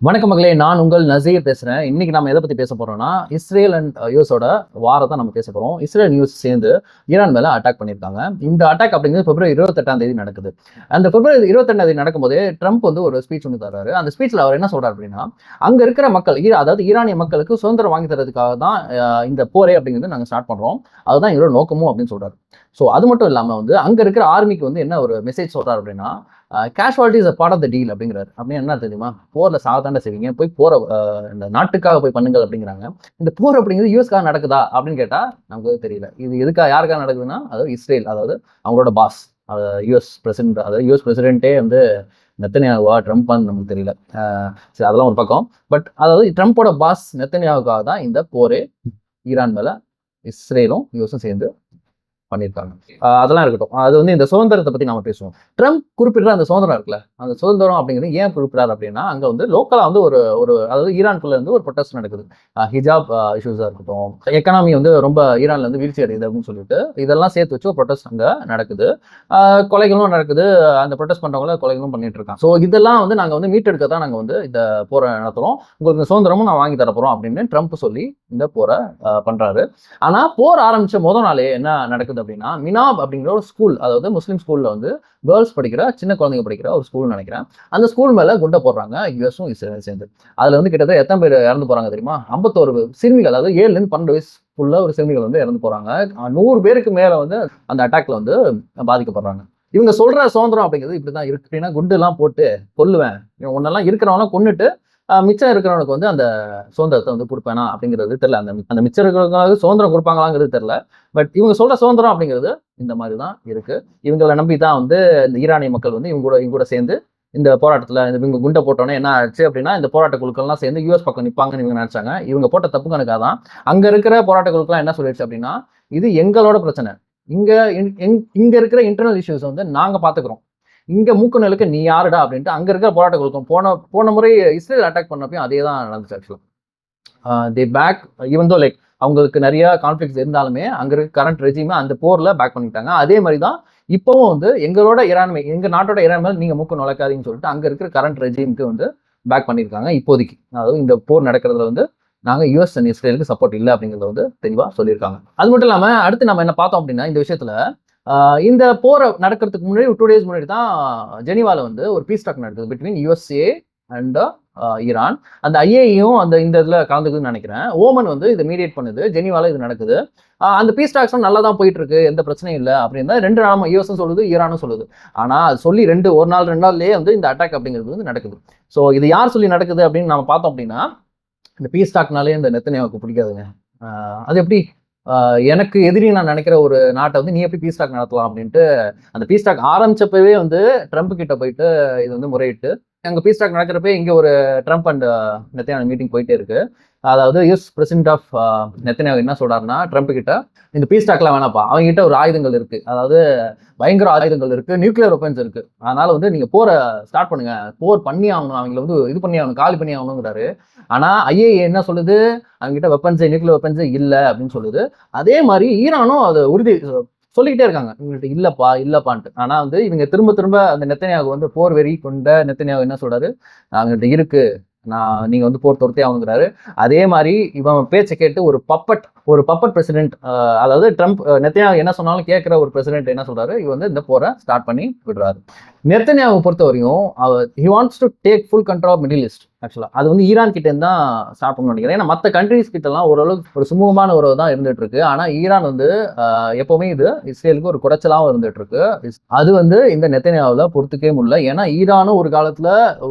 வணக்கம் மகளே, நான் உங்கள் நசீர் பேசுறேன். இன்னைக்கு நம்ம எதை பத்தி பேச போறோம்னா, இஸ்ரேல் அண்ட் யூஎஸோட வாரத்தை நம்ம பேச போறோம். இஸ்ரேல் யூஎஸ் சேர்ந்து ஈரான் மேல அட்டாக் பண்ணியிருக்காங்க. இந்த அட்டாக் அப்படிங்கிறது பிப்ரவரி 28ஆம் தேதி நடக்குது. அந்த பிப்ரவரி 28ஆம் தேதி நடக்கும்போது ட்ரம்ப் வந்து ஒரு ஸ்பீச் ஒன்று தர்றாரு. அந்த ஸ்பீச்ல அவர் என்ன சொல்றாரு அப்படின்னா, அங்க இருக்கிற மக்கள், அதாவது ஈரானிய மக்களுக்கு சுதந்திரம் வாங்கி தரதுக்காக தான் இந்த போரே அப்படிங்கிறது நாங்க ஸ்டார்ட் பண்றோம். அதுதான் எங்களோட நோக்கமும் அப்படின்னு சொல்றாரு. ஸோ அது மட்டும் இல்லாம வந்து அங்க இருக்கிற ஆர்மிக்கு வந்து என்ன ஒரு மெசேஜ் சொல்றாரு அப்படின்னா, casualty is a part of the deal அப்படிங்கிறாரு. அப்படின்னு என்ன தெரியுமா? போர்ல சாதாரண செய்வீங்க, போய் போற இந்த நாட்டுக்காக போய் பண்ணுங்கள் அப்படிங்கிறாங்க. இந்த போர் அப்படிங்கிறது யூஎஸ்க்காக நடக்குதா அப்படின்னு கேட்டா நமக்கு தெரியல. இது எதுக்காக, யாருக்காக நடக்குதுன்னா, அதாவது இஸ்ரேல், அதாவது அவங்களோட பாஸ், யூஎஸ் பிரசிடென்ட், அதாவது யூஎஸ் பிரசிடென்ட்டே வந்து நெத்தன்யாகுவா ட்ரம்ப்பான்னு நமக்கு தெரியல. சரி, அதெல்லாம் ஒரு பக்கம். பட் அதாவது ட்ரம்ப்போட பாஸ் நெத்தன்யாகுக்காக தான் இந்த போரே ஈரான் மேல இஸ்ரேலும் யூஎஸும் சேர்ந்து பண்ணியிருக்காங்க. அதெல்லாம் இருக்கட்டும். அது வந்து இந்த சுதந்திரத்தை பத்தி நாம பேசுவோம். ட்ரம்ப் குறிப்பிடுற அந்த சுதந்திரம் இருக்குல்ல, அந்த சுதந்திரம் அப்படிங்கிறது ஏன் குறிப்பிடாரு அப்படின்னா, அங்க வந்து லோக்கலா வந்து ஒரு ஒரு அதாவது ஈரானுக்குள்ள இருந்து ஒரு ப்ரொட்டஸ்ட் நடக்குது. ஹிஜாப் இஷ்யூஸா இருக்கட்டும், எக்கனாமி வந்து ரொம்ப ஈரான்ல இருந்து வீழ்ச்சி அடையுது அப்படின்னு சொல்லிட்டு இதெல்லாம் சேர்த்து வச்சு ஒரு ப்ரொட்டஸ்ட் அங்க நடக்குது. கொலைகளும் நடக்குது. அந்த ப்ரொட்டஸ்ட் பண்றவங்கள கொலைகளும் பண்ணிட்டு இருக்காங்க. ஸோ இதெல்லாம் வந்து நாங்க வந்து மீட்டெடுக்க தான் நாங்க வந்து இந்த போரை நடத்துறோம். உங்களுக்கு சுதந்திரமும் நான் வாங்கி தர போறோம் அப்படின்னு ட்ரம்ப் சொல்லி இந்த போரை பண்றாரு. ஆனா போர் ஆரம்பிச்ச முதல் நாளே என்ன நடக்குது அப்படின்னா, மினாப் அப்படிங்கிற ஒரு ஸ்கூல், அதாவது முஸ்லீம் ஸ்கூல்ல வந்து கேர்ள்ஸ் படிக்கிற, சின்ன குழந்தைங்க படிக்கிற ஒரு ஸ்கூல் நினைக்கிறேன். அந்த ஸ்கூல் மேல குண்டை போடுறாங்க யூஎஸும் இஸ்ரேலும் சேர்ந்து. அதுல வந்து கிட்டத்தட்ட எத்தனை பேர் இறந்து போறாங்க தெரியுமா? 51 சிறுமிகள், அதாவது 7ல இருந்து 12 வயசுக்குள்ள ஒரு சிறுமிகள் வந்து இறந்து போறாங்க. 100 பேருக்கு மேல வந்து அந்த அட்டாக்ல வந்து பாதிக்கப்படுறாங்க. இவங்க சொல்ற சுதந்திரம் அப்படிங்கிறது இப்படிதான் இருக்கு. அப்படின்னா குண்டு எல்லாம் போட்டு கொல்லுவேன், உன்னெல்லாம் இருக்கிறவங்களாம் கொன்னுட்டு மிச்சம் இருக்கிறவனுக்கு வந்து அந்த சுதந்திரத்தை வந்து கொடுப்பேனா அப்படிங்கிறது தெரியல. அந்த அந்த மிச்சம் இருக்கிறவங்களுக்கு சுதந்திரம் கொடுப்பாங்களாங்கிறது தெரியல. பட் இவங்க சொல்ற சுதந்திரம் அப்படிங்கிறது இந்த மாதிரி தான் இருக்கு. இவங்களை நம்பி தான் வந்து இந்த ஈரானிய மக்கள் வந்து இவங்க கூட சேர்ந்து இந்த போராட்டத்துல இவங்க குண்டை போட்டோன்னே என்ன ஆச்சு அப்படின்னா, இந்த போராட்ட குழுக்கள்லாம் சேர்ந்து யூஎஸ் பக்கம் நிற்பாங்கன்னு இவங்க நினைச்சாங்க. இவங்க போட்ட தப்பு கணக்காக தான் அங்க இருக்கிற போராட்ட குழுக்கெல்லாம் என்ன சொல்லிடுச்சு அப்படின்னா, இது எங்களோட பிரச்சனை, இங்க இங்க இருக்கிற இன்டர்னல் இஷ்யூஸ் வந்து நாங்க பாத்துக்கிறோம், இங்க மூக்கு நெலுக்க நீ யாருடா அப்படின்ட்டு அங்க இருக்கிற போராட்ட குழுக்கம் போன முறை இஸ்ரேல் அட்டாக் பண்ணப்பையும் அதே தான் நடந்துச்சு. ஆக்சுவலா தே பேக், ஈவன் தோ லைக் அவங்களுக்கு நிறைய கான்ஃபிளிக்ஸ் இருந்தாலுமே அங்க இருக்க கரண்ட் ரெஜிமை அந்த போர்ல பேக் பண்ணிட்டாங்க. அதே மாதிரி தான் இப்பவும் வந்து எங்களோட இராணுவ, எங்க நாட்டோட இராணுவ நீங்க மூக்கு நுழைக்காதீங்கன்னு சொல்லிட்டு அங்க இருக்கிற கரண்ட் ரெஜிமுக்கு வந்து பேக் பண்ணியிருக்காங்க இப்போதைக்கு. அதாவது இந்த போர் நடக்கிறதுல வந்து நாங்க யூஎஸ் அண்ட் இஸ்ரேலுக்கு சப்போர்ட் இல்லை அப்படிங்கிறத வந்து தெளிவா சொல்லியிருக்காங்க. அது மட்டும் இல்லாம அடுத்து நம்ம என்ன பார்த்தோம் அப்படின்னா, இந்த விஷயத்துல இந்த போரை நடக்கிறதுக்கு முன்னாடி 2 days முன்னாடி தான் ஜெனீவால வந்து ஒரு பீஸ் டாக் நடக்குது பிட்வீன் யுஎஸ்ஏ அண்ட் ஈரான். அந்த ஐஏயும் அந்த இந்த இதுல கலந்துக்குதுன்னு நினைக்கிறேன். ஓமன் வந்து இதை மீடியேட் பண்ணுது. ஜெனீவால இது நடக்குது. அந்த பீஸ் டாக்ஸ் நல்லா தான் போயிட்டு இருக்கு, எந்த பிரச்சனையும் இல்லை அப்படின்னு தான் 2 நாள் யூஎஸும் சொல்லுது, ஈரானும் சொல்லுது. ஆனா அது சொல்லி ஒரு நாள் 2 நாள்லயே வந்து இந்த அட்டாக் அப்படிங்கிறது வந்து நடக்குது. ஸோ இது யார் சொல்லி நடக்குது அப்படின்னு நம்ம பார்த்தோம் அப்படின்னா, இந்த பீஸ் டாக்னாலே இந்த நெத்தனியாவுக்கு பிடிக்காதுங்க. அது எப்படி எனக்கு எதிரி நான் நினைக்கிற ஒரு நாட்டை வந்து நீ எப்படி பீஸ் டாக் நடத்தலாம் அப்படின்ட்டு அந்த பீஸ் டாக் ஆரம்பிச்சப்பவே வந்து ட்ரம்ப் கிட்ட போயிட்டு இது வந்து முறையிட்டு, அங்க பீஸ் டாக் நடக்கிறப்ப இங்க ஒரு ட்ரம்ப் அண்ட் நெத்தன்யாகு மீட்டிங் போயிட்டே இருக்கு. அதாவது யூஎஸ் பிரசிடென்ட் ஆஃப் நெத்தன்யாகு என்ன சொல்றாருன்னா ட்ரம்ப் கிட்ட, இந்த பீஸ் டாக்லாம் வேணாப்பா, அவங்க கிட்ட ஒரு ஆயுதங்கள் இருக்கு, அதாவது பயங்கர ஆயுதங்கள் இருக்கு, நியூக்ளியர் வெப்பன்ஸ் இருக்கு, அதனால வந்து நீங்க போரை ஸ்டார்ட் பண்ணுங்க, போர் பண்ணி ஆகணும், அவங்களை வந்து இது பண்ணி ஆகணும், காலி பண்ணி ஆகணுங்கிறாரு. ஆனா ஐஏஏ என்ன சொல்லுது, அவங்க கிட்ட வெப்பன்ஸே, நியூக்ளியர் வெப்பன்ஸே இல்லை அப்படின்னு சொல்லுது. அதே மாதிரி ஈரானும் அதை உறுதி சொல்லிக்கிட்டே இருக்காங்க, இவங்ககிட்ட இல்லப்பா இல்லப்பான்ட்டு. ஆனா வந்து இவங்க திரும்ப திரும்ப அந்த நெத்தன்யாகு வந்து போர் வெறி கொண்ட நெத்தன்யாகு என்ன சொல்றாரு, அவங்ககிட்ட இருக்கு, நீங்க வந்து போர் தொடுத்தே ஆகணுங்கிறாரு. அதே மாதிரி இவன் பேச்சை கேட்டு ஒரு பப்பட் பிரசிடென்ட், அதாவது ட்ரம்ப் நெத்தன்யாகு என்ன சொன்னாலும் கேட்கிற ஒரு பிரசிடென்ட் என்ன சொல்றாரு, இவ வந்து இந்த போரை ஸ்டார்ட் பண்ணி விடுறாரு. நெத்தன்யாகு பொறுத்த வரையும் he wants to take full control of Middle East. ஆக்சுவலா அது வந்து ஈரான் கிட்ட இருந்து தான் ஸ்டார்ட் பண்ணணும்னு நினைக்கிறேன். ஏன்னா மற்ற கண்ட்ரீஸ் கிட்ட எல்லாம் ஓரளவுக்கு ஒரு சுமூகமான உறவு தான் இருந்துட்டு இருக்கு. ஆனா ஈரான் வந்து எப்பவுமே இது இஸ்ரேலுக்கு ஒரு குடைச்சலாவும் இருந்துட்டு இருக்கு. அது வந்து இந்த நெத்தன்யாகுல பொறுத்துக்கவே முடியல. ஏன்னா ஈரானும் ஒரு காலத்துல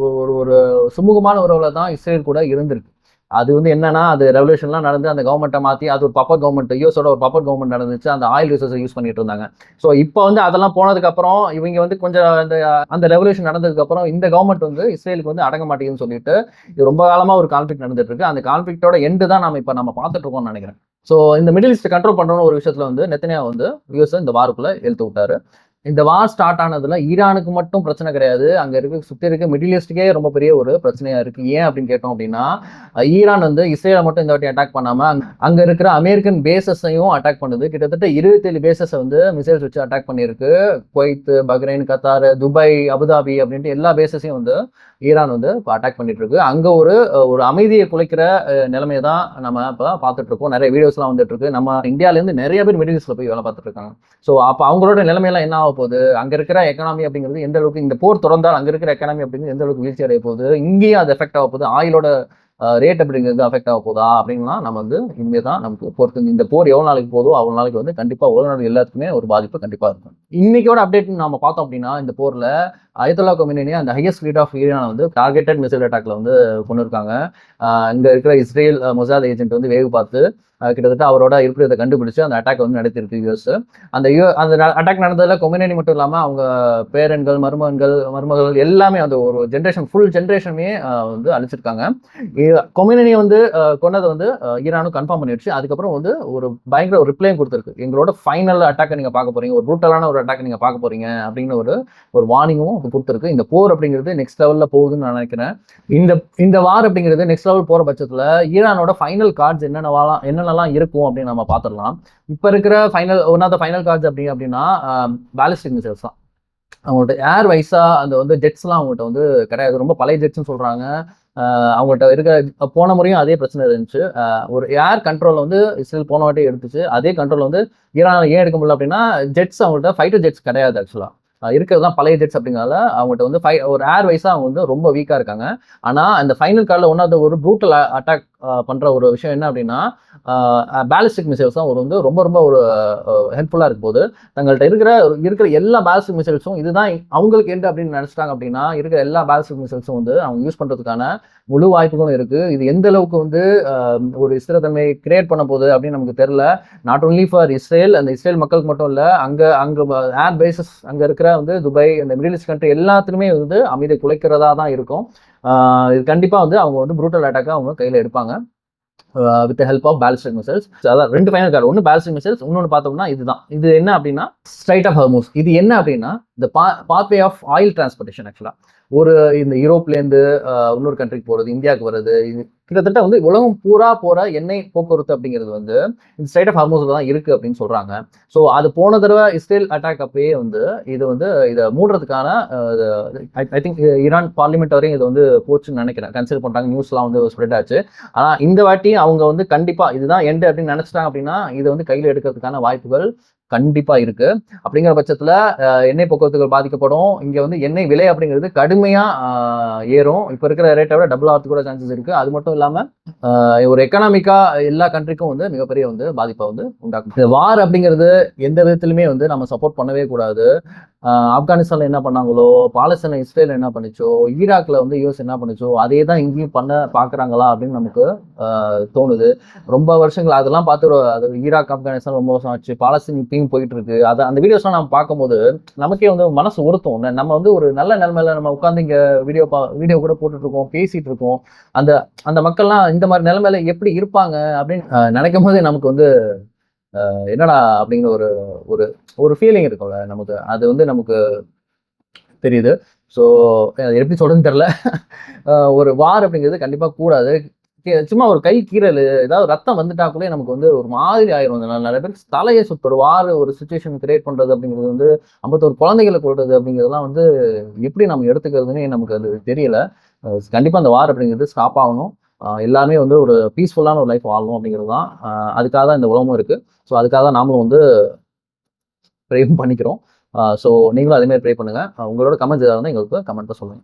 ஒரு சுமூகமான உறவுல தான் இஸ்ரேல் கூட இருந்திருக்கு. அது வந்து என்னன்னா, அது ரெவல்யூஷன்லாம் நடந்து அந்த கவர்மெண்ட்டை மாற்றி அது ஒரு பப்பர் கவர்மெண்ட், யூஎஸோட ஒரு பப்பர் கவர்மெண்ட் நடந்துச்சு. அந்த ஆயில் ரிசோர்ஸை யூஸ் பண்ணிட்டு இருந்தாங்க. ஸோ இப்போ வந்து அதெல்லாம் போனதுக்கப்புறம் இவங்க வந்து கொஞ்சம் அந்த ரெவல்யூஷன் நடந்ததுக்கப்புறம் இந்த கவர்மெண்ட் வந்து இஸ்ரேலுக்கு வந்து அடங்க மாட்டேங்குதுன்னு சொல்லிட்டு இது ரொம்ப காலமாக ஒரு கான்ஃபிளிக்ட் நடந்துட்டு இருக்கு. அந்த கான்ஃபிளிக்டோட எண்டு தான் நம்ம பார்த்துட்டு இருக்கோம்னு நினைக்கிறேன். ஸோ இந்த மிடில் ஈஸ்ட் கண்ட்ரோல் பண்ணணும் ஒரு விஷயத்துல வந்து நெத்தன்யாகு வந்து யூஎஸ் இந்த வாருக்குள்ள இழுத்து விட்டாரு. இந்த வார் ஸ்டார்ட் ஆனதுல ஈரானுக்கு மட்டும் பிரச்சனை கிடையாது, அங்க இருக்க சுத்தி இருக்க மிடில் ஈஸ்ட்டுக்கே ரொம்ப பெரிய ஒரு பிரச்சனையா இருக்கு. ஏன் அப்படின்னு கேட்டோம் அப்படின்னா, ஈரான் வந்து இஸ்ரேலை மட்டும் இந்த வாட்டி அட்டாக் பண்ணாம அங்க இருக்கிற அமெரிக்கன் பேசஸையும் அட்டாக் பண்ணுது. கிட்டத்தட்ட 27 பேசஸ் வந்து மிசைல்ஸ் வச்சு அட்டாக் பண்ணியிருக்கு. Kuwait, Bahrain, Qatar, Dubai, Abu Dhabi அப்படின்ட்டு எல்லா பேசஸையும் வந்து ஈரான் வந்து இப்போ அட்டாக் பண்ணிட்டு இருக்கு. அங்க ஒரு ஒரு அமைதியை குலைக்கிற நிலைமையை தான் நம்ம இப்போ பார்த்துட்டு இருக்கோம். நிறைய வீடியோஸ்லாம் வந்துட்டு இருக்கு. நம்ம இந்தியாவிலேருந்து நிறைய பேர் மிடில் ஈஸ்ட்ல போய் வேலை பார்த்துட்டு இருக்காங்க. ஸோ அப்போ அவங்களோட நிலைமையெல்லாம் என்ன ஆக போகுது, அங்க இருக்கிற எக்கனாமி அப்படிங்கிறது எந்த அளவுக்கு, இந்த போர் தொடர்ந்தால் அங்க இருக்கிற எக்கனாமி அப்படிங்கிறது எந்த அளவுக்கு வீழ்ச்சி அடைய போகுது, இங்கேயும் அது எஃபெக்ட் ஆக போகுது, ஆயிலோட ரேட் அப்படிங்கிறது அஃபெக்ட் ஆக போதா அப்படின்னா நம்ம வந்து இனிமே தான் நமக்கு பொறுத்து. இந்த போர் எவ்வளோ நாளைக்கு போதோ அவ்வளோ நாளைக்கு வந்து கண்டிப்பாக உலக நாடு எல்லாத்துக்குமே ஒரு பாதிப்பு கண்டிப்பாக இருக்கும். இன்னைக்கோட அப்டேட் நம்ம பார்த்தோம் அப்படின்னா, இந்த போர்ல அயத்துல்லா கொமேனி அந்த ஹையஸ்ட் லீடர் ஆஃப் ஈரான் வந்து டார்கெட்டட் மிசைல் அட்டாக்ல வந்து கொண்டு இருக்காங்க. இங்க இருக்கிற இஸ்ரேல் மொசாத் ஏஜென்ட் வந்து வேவு பார்த்து கிட்டத்தட்ட அவரோட இருப்பிடத்தை கண்டுபிடிச்சு அந்த அட்டாக் வந்து நடத்திருக்கு யூஎஸ். அந்த அட்டாக் நடந்ததுல கொமேனி மட்டும் இல்லாமல் அவங்க பேரன்கள், மருமகள் எல்லாமே அந்த ஒரு ஜென்ரேஷன், ஃபுல் ஜென்ரேஷனுமே வந்து அழிச்சிருக்காங்க. கொமேனி வந்து கொண்டதை வந்து ஈரானும் கன்ஃபார்ம் பண்ணிடுச்சு. அதுக்கப்புறம் வந்து ஒரு பயங்கர ஒரு ரிப்ளையும் கொடுத்துருக்கு. எங்களோட ஃபைனல் அட்டாக்கை நீங்க பார்க்க போறீங்க, ஒரு ப்ரூட்டலான ஒரு அட்டாக்கை நீங்க பார்க்க போறீங்க அப்படின்னு ஒரு வார்னிங்கும் கொடுத்துருக்கு. இந்த போர் அப்படிங்கிறது நெக்ஸ்ட் லெவல்ல போகுதுன்னு நான் நினைக்கிறேன். இந்த வார் அப்படிங்கிறது நெக்ஸ்ட் லெவல் போற பட்சத்துல ஈரானோட ஃபைனல் கார்ட்ஸ் என்னென்னலாம் இருக்கும் அப்படின்னு நம்ம பார்த்துடலாம். இப்ப இருக்கிற one of the final cards அப்படின்னா பாலிஸ்டிக் மிசைல்ஸ் தான். அவங்கள்ட்ட ஏர் வைஸா அந்த வந்து ஜெட்ஸ்லாம் அவங்கள்ட்ட வந்து கிடையாது. ரொம்ப பழைய ஜெட்ஸ்ன்னு சொல்றாங்க. அவங்கள்ட்ட இருக்கிற போன முறையும் அதே பிரச்சனை இருந்துச்சு. ஒரு ஏர் கண்ட்ரோல் வந்து இஸ்ரேல் போன வாட்டி எடுத்துச்சு. அதே கண்ட்ரோல் வந்து ஈரான் ஏன் எடுக்க முடியல அப்படின்னா, ஜெட்ஸ் அவங்கள்ட்ட ஃபைட்டர் ஜெட்ஸ் கிடையாது. ஆக்சுவலா இருக்கிறது தான் பழைய ஜெட்ஸ் அப்படிங்கிறதால அவங்கள்ட்ட வந்து ஒரு ஏர் வைஸா அவங்க வந்து ரொம்ப வீக்கா இருக்காங்க. ஆனா அந்த ஃபைனல் கார்டில் ஒன் ஆஃப் த ஒரு ப்ரூட்டல் அட்டாக் பண்ற ஒரு விஷயம் என்ன அப்படின்னா, பாலிஸ்டிக் மிசைல்ஸ் தான் வந்து ரொம்ப ரொம்ப ஒரு ஹெல்ப்ஃபுல்லா இருக்கும் போது தங்கள்கிட்ட இருக்கிற எல்லா பாலிஸ்டிக் மிசைல்ஸும் இதுதான் அவங்களுக்கு எண்டு அப்படின்னு நினைச்சிட்டாங்க அப்படின்னா, இருக்கிற எல்லா பாலிஸ்டிக் மிசைல்ஸும் வந்து அவங்க யூஸ் பண்றதுக்கான முழு வாய்ப்புகளும் இருக்கு. இது எந்த அளவுக்கு வந்து ஒரு ஸ்திரத்தன்மை கிரியேட் பண்ண போகுது அப்படின்னு நமக்கு தெரியல. நாட் ஒன்லி ஃபார் இஸ்ரேல், அந்த இஸ்ரேல் மக்களுக்கு மட்டும் இல்ல, அங்க ஏர் பேசஸ் அங்க இருக்கிற வந்து துபாய், அந்த மிடில் ஈஸ்ட் கண்ட்ரி எல்லாத்துலயுமே வந்து அமைதி குலைக்கிறதா தான் இருக்கும். இது கண்டிப்பா வந்து அவங்க வந்து ப்ரூட்டல் அட்டாக்கா அவங்க கையில எடுப்பாங்க with help of ballistic missiles. அதான் ரெண்டு ஃபைனல் கார்டு, ஒன்று பாலிஸ்டிக் மிசைல்ஸ், இன்னொன்று பார்த்தோம்னா இதுதான். இது என்ன அப்படின்னா ஸ்ட்ரைட் ஆஃப் ஹர்மூஸ். இது என்ன அப்படின்னா இந்த பாத்வே ஆஃப் ஆயில் டிரான்ஸ்போர்ட்டேஷன். ஆக்சுவலா ஒரு இந்த யூரோப்லேருந்து இன்னொரு கண்ட்ரிக்கு போகிறது, இந்தியாவுக்கு வருது, இது கிட்டத்தட்ட வந்து உலகம் பூரா போகிற எண்ணெய் போக்குவரத்து அப்படிங்கிறது வந்து இந்த ஸ்ட்ரைட் ஆஃப் ஹார்மோஸில் தான் இருக்குது அப்படின்னு சொல்கிறாங்க. ஸோ அது போன தடவை இஸ்ரேல் அட்டாக் அப்பயே வந்து இதை மூடுறதுக்கான ஐ திங்க் ஈரான் பார்லிமெண்ட் வரையும் இது வந்து போச்சுன்னு நினைக்கிறேன், கன்சிடர் பண்ணுறாங்க. நியூஸ்லாம் வந்து ஸ்ப்ரெட் ஆச்சு. ஆனால் இந்த வாட்டி அவங்க வந்து கண்டிப்பாக இதுதான் எண்டு அப்படின்னு நினச்சிட்டாங்க அப்படின்னா இதை வந்து கையில் எடுக்கிறதுக்கான வாய்ப்புகள் கண்டிப்பா இருக்கு. அப்படிங்கிற பட்சத்துல எண்ணெய் போக்குவரத்துகள் பாதிக்கப்படும். இங்க வந்து எண்ணெய் விலை அப்படிங்கிறது கடுமையா ஏறும். இப்ப இருக்கிற ரேட்டை விட டபுள் ஆகிறதுக்கு கூட சான்சஸ் இருக்கு. அது மட்டும் இல்லாம ஒரு எக்கனாமிக்கா எல்லா கண்ட்ரிக்கும் வந்து மிகப்பெரிய வந்து பாதிப்பை வந்து உண்டாக்கும். இந்த வார் அப்படிங்கிறது எந்த விதத்திலுமே வந்து நம்ம சப்போர்ட் பண்ணவே கூடாது. ஆப்கானிஸ்தான்ல என்ன பண்ணாங்களோ, பாலஸ்தீன இஸ்ரேல் என்ன பண்ணிச்சோ, ஈராக்ல வந்து யூஎஸ் என்ன பண்ணிச்சோ, அதே தான் இங்கேயும் பண்ண பாக்குறாங்களா அப்படின்னு நமக்கு தோணுது. ரொம்ப வருஷங்கள் அதெல்லாம் பார்த்து அது ஈராக், ஆப்கானிஸ்தான் ரொம்ப வருஷம் ஆச்சு. பாலஸ்தீன் இப்பயும் போயிட்டு இருக்கு. அந்த வீடியோஸ்லாம் நம்ம பார்க்கும்போது நமக்கே வந்து மனசு உறுத்தும். நம்ம வந்து ஒரு நல்ல நிலைமையில நம்ம உட்காந்து இங்க வீடியோ கூட போட்டுட்டு இருக்கோம், பேசிட்டு இருக்கோம். அந்த அந்த மக்கள்லாம் இந்த மாதிரி நிலைமையில எப்படி இருப்பாங்க அப்படின்னு நினைக்கும் போதே நமக்கு வந்து என்னடா அப்படிங்கிற ஒரு ஒரு ஒரு ஃபீலிங் இருக்கும்ல நமக்கு. அது வந்து நமக்கு தெரியுது. ஸோ எப்படி சொல்றதுன்னு தெரியல. ஒரு வார் அப்படிங்கிறது கண்டிப்பா கூடாது. சும்மா ஒரு கை கீறல், ஏதாவது ரத்தம் வந்துட்டா கூட நமக்கு வந்து ஒரு மாதிரி ஆயிரும். நிறைய பேருக்கு தலையை சுத்தம். ஒரு வார் ஒரு சுச்சுவேஷன் கிரியேட் பண்றது அப்படிங்கிறது வந்து 51 குழந்தைகளை கொள்றது அப்படிங்கிறதுலாம் வந்து எப்படி நம்ம எடுத்துக்கிறதுன்னு நமக்கு அது தெரியல. கண்டிப்பா அந்த வார் அப்படிங்கிறது ஸ்டாப் ஆகணும். எல்லாருமே வந்து ஒரு பீஸ்ஃபுல்லான ஒரு லைஃப் வாழணும் அப்படிங்கிறது தான். அதுக்காக தான் இந்த உலகமும் இருக்கு. ஸோ அதுக்காக தான் நாமளும் வந்து ப்ரேவும் பண்ணிக்கிறோம். ஸோ நீங்களும் அதே மாதிரி ப்ரே பண்ணுங்க. உங்களோட கமெண்ட்ஸ் ஏதாவது இருந்தால் எங்களுக்கு கமெண்ட்ல சொல்லுங்க.